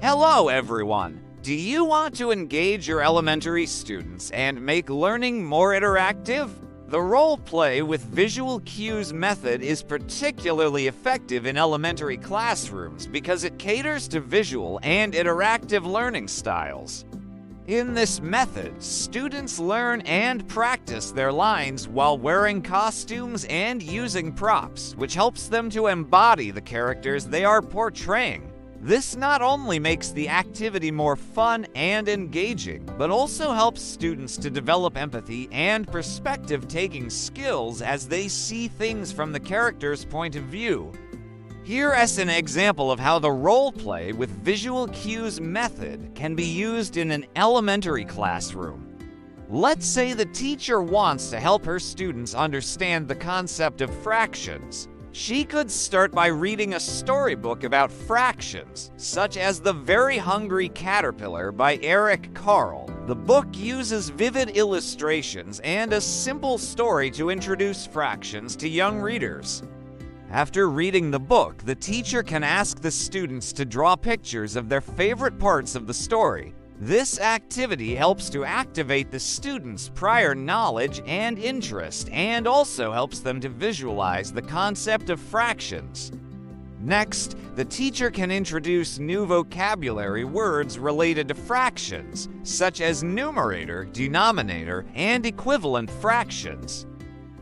Hello, everyone! Do you want to engage your elementary students and make learning more interactive? The role play with visual cues method is particularly effective in elementary classrooms because it caters to visual and interactive learning styles. In this method, students learn and practice their lines while wearing costumes and using props, which helps them to embody the characters they are portraying. This not only makes the activity more fun and engaging, but also helps students to develop empathy and perspective-taking skills as they see things from the character's point of view. Here is an example of how the role play with visual cues method can be used in an elementary classroom. Let's say the teacher wants to help her students understand the concept of fractions. She could start by reading a storybook about fractions, such as The Very Hungry Caterpillar by Eric Carle. The book uses vivid illustrations and a simple story to introduce fractions to young readers. After reading the book, the teacher can ask the students to draw pictures of their favorite parts of the story. This activity helps to activate the students' prior knowledge and interest and also helps them to visualize the concept of fractions. Next, the teacher can introduce new vocabulary words related to fractions, such as numerator, denominator, and equivalent fractions.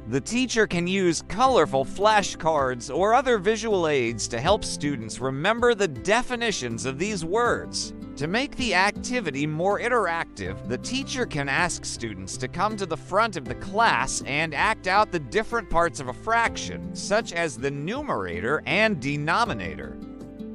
The teacher can use colorful flashcards or other visual aids to help students remember the definitions of these words. To make the activity more interactive, the teacher can ask students to come to the front of the class and act out the different parts of a fraction, such as the numerator and denominator.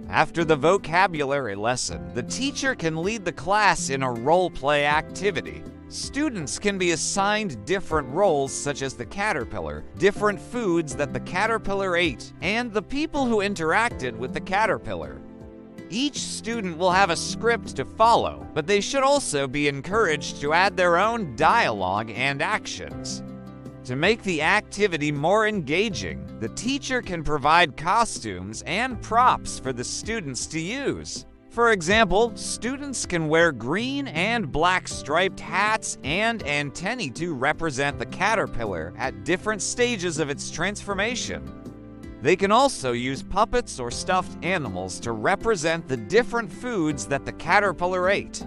After the vocabulary lesson, the teacher can lead the class in a role-play activity. Students can be assigned different roles such as the caterpillar, different foods that the caterpillar ate, and the people who interacted with the caterpillar. Each student will have a script to follow, but they should also be encouraged to add their own dialogue and actions. To make the activity more engaging, the teacher can provide costumes and props for the students to use. For example, students can wear green and black striped hats and antennae to represent the caterpillar at different stages of its transformation. They can also use puppets or stuffed animals to represent the different foods that the caterpillar ate.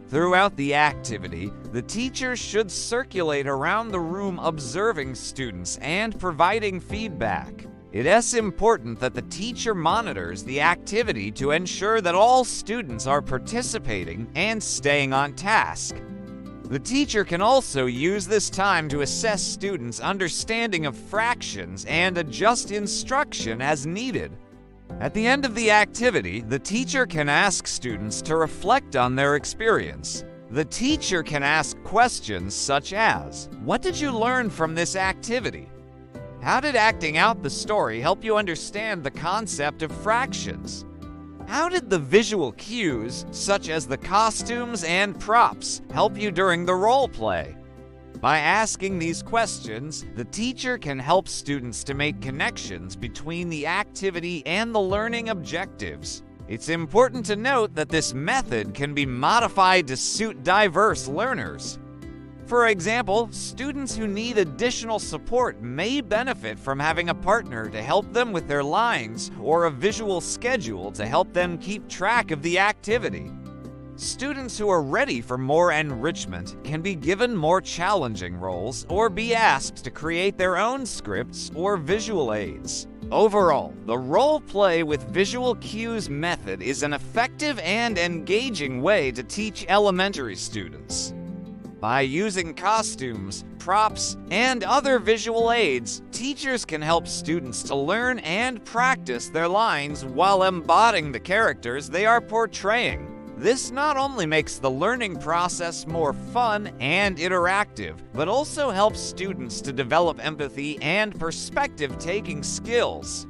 Throughout the activity, the teacher should circulate around the room observing students and providing feedback. It is important that the teacher monitors the activity to ensure that all students are participating and staying on task. The teacher can also use this time to assess students' understanding of fractions and adjust instruction as needed. At the end of the activity, the teacher can ask students to reflect on their experience. The teacher can ask questions such as, "What did you learn from this activity? How did acting out the story help you understand the concept of fractions? How did the visual cues, such as the costumes and props, help you during the role play?" By asking these questions, the teacher can help students to make connections between the activity and the learning objectives. It's important to note that this method can be modified to suit diverse learners. For example, students who need additional support may benefit from having a partner to help them with their lines or a visual schedule to help them keep track of the activity. Students who are ready for more enrichment can be given more challenging roles or be asked to create their own scripts or visual aids. Overall, the role play with visual cues method is an effective and engaging way to teach elementary students. By using costumes, props, and other visual aids, teachers can help students to learn and practice their lines while embodying the characters they are portraying. This not only makes the learning process more fun and interactive, but also helps students to develop empathy and perspective-taking skills.